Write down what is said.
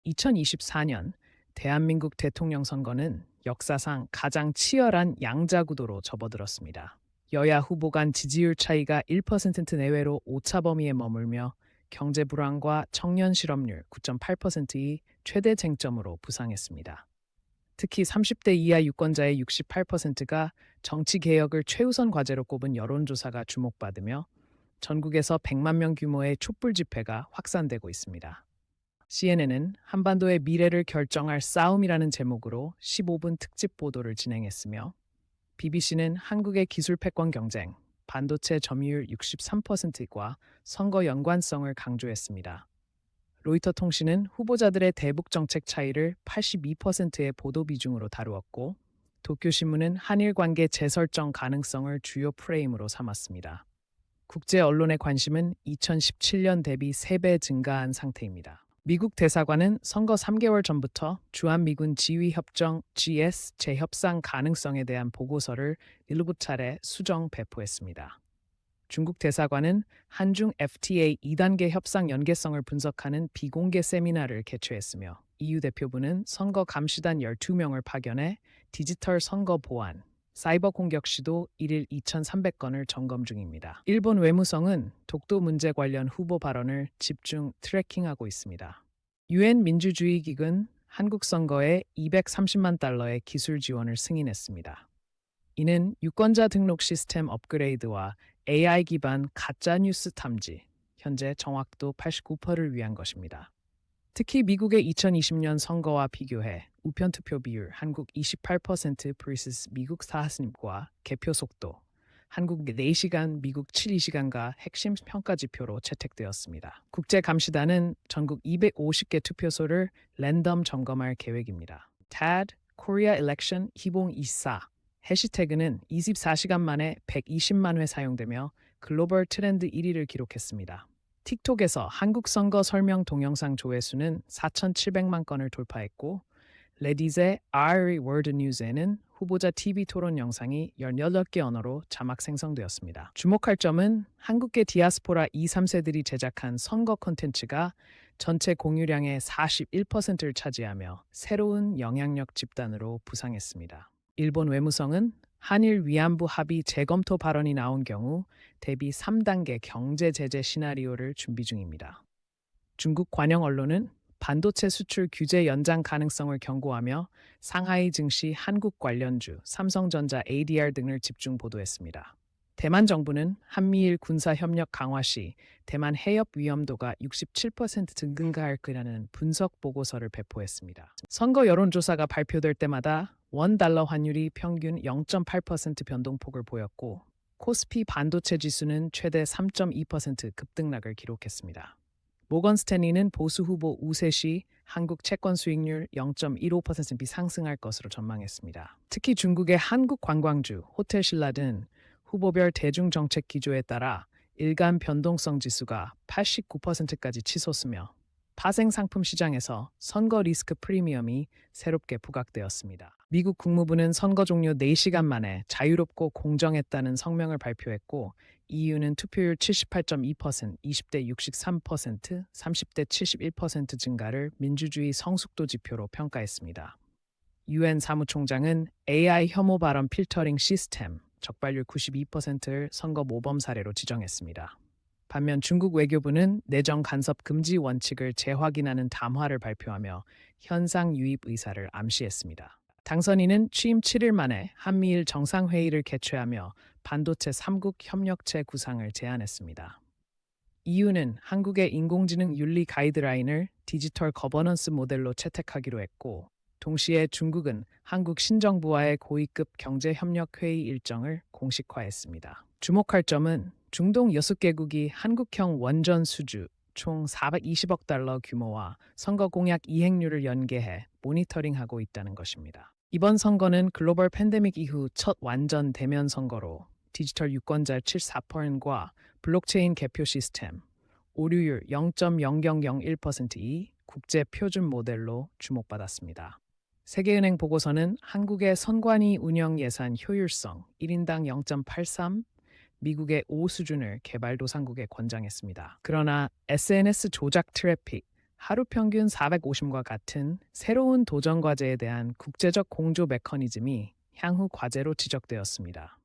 2024년 대한민국 대통령 선거는 역사상 가장 치열한 양자 구도로 접어들었습니다. 여야 후보 간 지지율 차이가 1% 내외로 오차 범위에 머물며 경제 불안과 청년 실업률 9.8%의 최대 쟁점으로 부상했습니다. 특히 30대 이하 유권자의 68%가 정치 개혁을 최우선 과제로 꼽은 여론조사가 주목받으며 전국에서 100만 명 규모의 촛불 집회가 확산되고 있습니다. CNN은 한반도의 미래를 결정할 싸움이라는 제목으로 15분 특집 보도를 진행했으며 BBC는 한국의 기술 패권 경쟁, 반도체 점유율 63%과 선거 연관성을 강조했습니다. 로이터 통신은 후보자들의 대북 정책 차이를 82%의 보도 비중으로 다루었고 도쿄신문은 한일 관계 재설정 가능성을 주요 프레임으로 삼았습니다. 국제 언론의 관심은 2017년 대비 3배 증가한 상태입니다. 미국 대사관은 선거 3개월 전부터 주한미군 지휘협정 GS 재협상 가능성에 대한 보고서를 7차례 수정 배포했습니다. 중국 대사관은 한중 FTA 2단계 협상 연계성을 분석하는 비공개 세미나를 개최했으며 EU 대표부는 선거 감시단 12명을 파견해 디지털 선거 보안, 사이버 공격 시도 1일 2,300건을 점검 중입니다. 일본 외무성은 독도 문제 관련 후보 발언을 집중 트래킹하고 있습니다. 유엔 민주주의 기금 한국 선거에 230만 달러의 기술 지원을 승인했습니다. 이는 유권자 등록 시스템 업그레이드와 AI 기반 가짜 뉴스 탐지, 현재 정확도 89%를 위한 것입니다. 특히 미국의 2020년 선거와 비교해 우편 투표 비율 한국 28% vs 미국 4%과 개표 속도 한국 4시간, 미국 72시간과 핵심 평가 지표로 채택되었습니다. 국제감시단은 전국 250개 투표소를 랜덤 점검할 계획입니다. TAD, Korea Election 2024 해시태그는 24시간 만에 120만 회 사용되며 글로벌 트렌드 1위를 기록했습니다. 틱톡에서 한국 선거 설명 동영상 조회수는 4,700만 건을 돌파했고 레딧의 RE 월드 뉴스에는 후보자 TV 토론 영상이 18개 언어로 자막 생성되었습니다. 주목할 점은 한국계 디아스포라 2, 3세들이 제작한 선거 콘텐츠가 전체 공유량의 41%를 차지하며 새로운 영향력 집단으로 부상했습니다. 일본 외무성은 한일 위안부 합의 재검토 발언이 나온 경우 대비 3단계 경제 제재 시나리오를 준비 중입니다. 중국 관영 언론은 반도체 수출 규제 연장 가능성을 경고하며 상하이 증시 한국 관련주, 삼성전자 ADR 등을 집중 보도했습니다. 대만 정부는 한미일 군사 협력 강화 시 대만 해협 위험도가 67% 증가할 거라는 분석 보고서를 배포했습니다. 선거 여론조사가 발표될 때마다 원 달러 환율이 평균 0.8% 변동폭을 보였고 코스피 반도체 지수는 최대 3.2% 급등락을 기록했습니다. 모건 스탠리는 보수 후보 우세 시 한국 채권 수익률 0.15% 상승할 것으로 전망했습니다. 특히 중국의 한국 관광주, 호텔 신라 등 후보별 대중 정책 기조에 따라 일간 변동성 지수가 89%까지 치솟으며 파생 상품 시장에서 선거 리스크 프리미엄이 새롭게 부각되었습니다. 미국 국무부는 선거 종료 4시간 만에 자유롭고 공정했다는 성명을 발표했고 EU는 투표율 78.2%, 20대 63%, 30대 71% 증가를 민주주의 성숙도 지표로 평가했습니다. 유엔 사무총장은 AI 혐오 발언 필터링 시스템, 적발률 92%를 선거 모범 사례로 지정했습니다. 반면 중국 외교부는 내정 간섭 금지 원칙을 재확인하는 담화를 발표하며 현상 유입 의사를 암시했습니다. 당선인은 취임 7일 만에 한미일 정상회의를 개최하며 반도체 3국 협력체 구상을 제안했습니다. EU는 한국의 인공지능 윤리 가이드라인을 디지털 거버넌스 모델로 채택하기로 했고 동시에 중국은 한국 신정부와의 고위급 경제협력회의 일정을 공식화했습니다. 주목할 점은 중동 6개국이 한국형 원전 수주 총 420억 달러 규모와 선거 공약 이행률을 연계해 모니터링하고 있다는 것입니다. 이번 선거는 글로벌 팬데믹 이후 첫 완전 대면 선거로 디지털 유권자 74%과 블록체인 개표 시스템, 오류율 0.0001%이 국제 표준 모델로 주목받았습니다. 세계은행 보고서는 한국의 선관위 운영 예산 효율성 1인당 0.83, 미국의 5 수준을 개발도상국에 권장했습니다. 그러나 SNS 조작 트래픽, 하루 평균 450과 같은 새로운 도전 과제에 대한 국제적 공조 메커니즘이 향후 과제로 지적되었습니다.